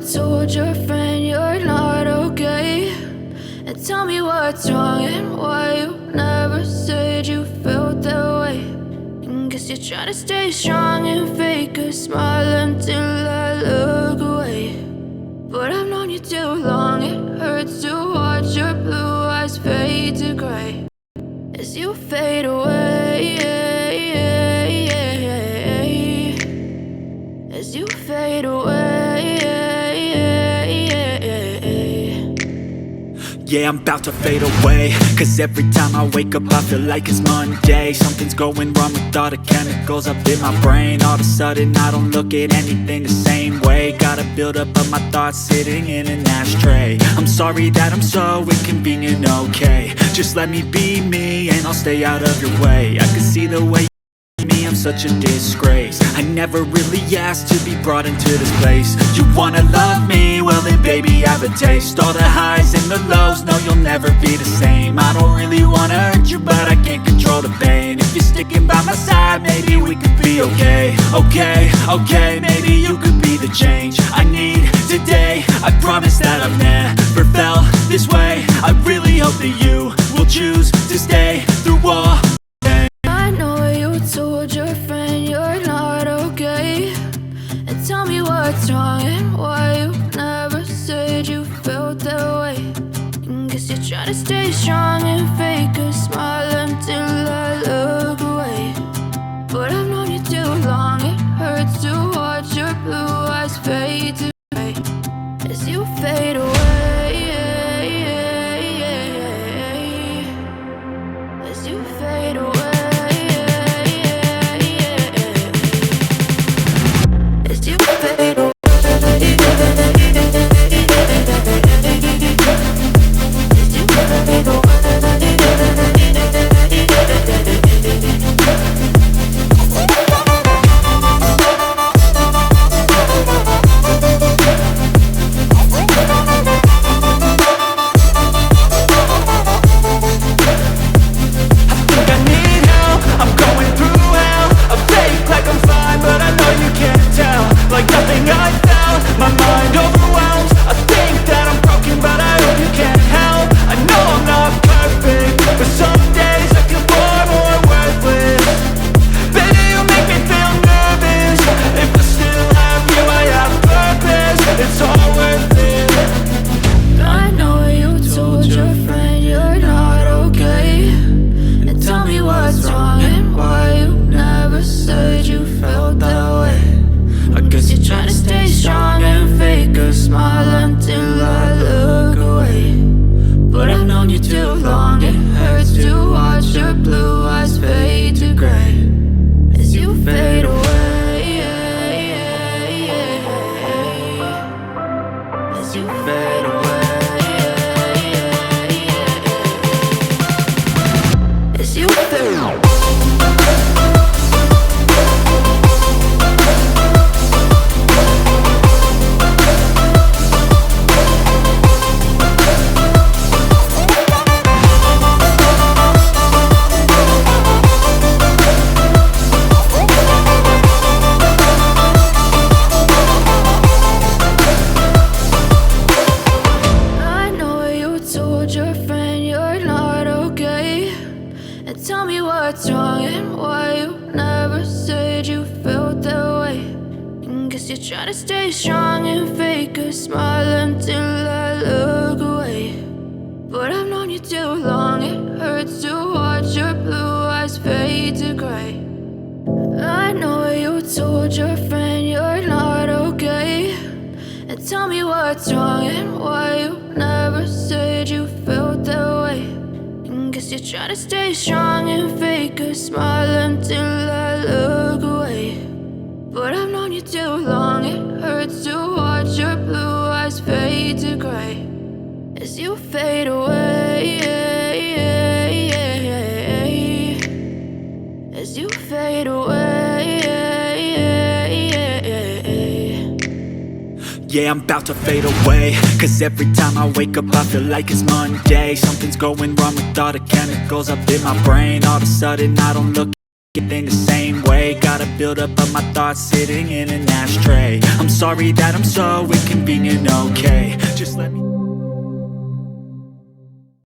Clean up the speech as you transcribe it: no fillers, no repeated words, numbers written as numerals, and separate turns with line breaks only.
told your friend you're not okay? And tell me what's wrong and why you never said you felt that way. And guess you're trying to stay strong and fake a smile until I look away. But I've known you too long, it hurts to watch your blue eyes fade to gray as you fade away, as you fade away.
Yeah, I'm about to fade away, cause every time I wake up I feel like it's Monday. Something's going wrong with all the chemicals up in my brain. All of a sudden I don't look at anything the same way. Got a buildup of my thoughts sitting in an ashtray. I'm sorry that I'm so inconvenient, okay? Just let me be me and I'll stay out of your way. I can see the way me, I'm such a disgrace. I never really asked to be brought into this place. You wanna love me? Well then baby, have a taste. All the highs and the lows, no you'll never be the same. I don't really wanna hurt you, but I can't control the pain. If you're sticking by my side, maybe we could be okay. Okay, maybe you could be the change I need today. I promise that I've never felt this way. I really hope that you will choose to stay through all.
Told your friend you're not okay, and tell me what's wrong and why you never said you felt that way. And guess you're trying to stay strong and fake a smile until I look away. But I've known you too long, it hurts to watch your blue eyes fade to gray as you fade away, as you fade away. Tell me what's wrong and why you never said you felt that way. And guess you're trying to stay strong and fake a smile until I look away. But I've known you too long, it hurts to watch your blue eyes fade to gray. I know you told your friend you're not okay, and tell me what's wrong and why you never said you felt that way. Guess you're trying to stay strong and fake a smile until I look away. But I've known you too long, it hurts to watch your blue eyes fade to gray as you fade away, as you fade away.
Yeah, I'm about to fade away, cause every time I wake up I feel like it's Monday. Something's going wrong with all the chemicals up in my brain. All of a sudden I don't look Everything the same way. Got a build-up of my thoughts sitting in an ashtray. I'm sorry that I'm so inconvenient, okay? Just let me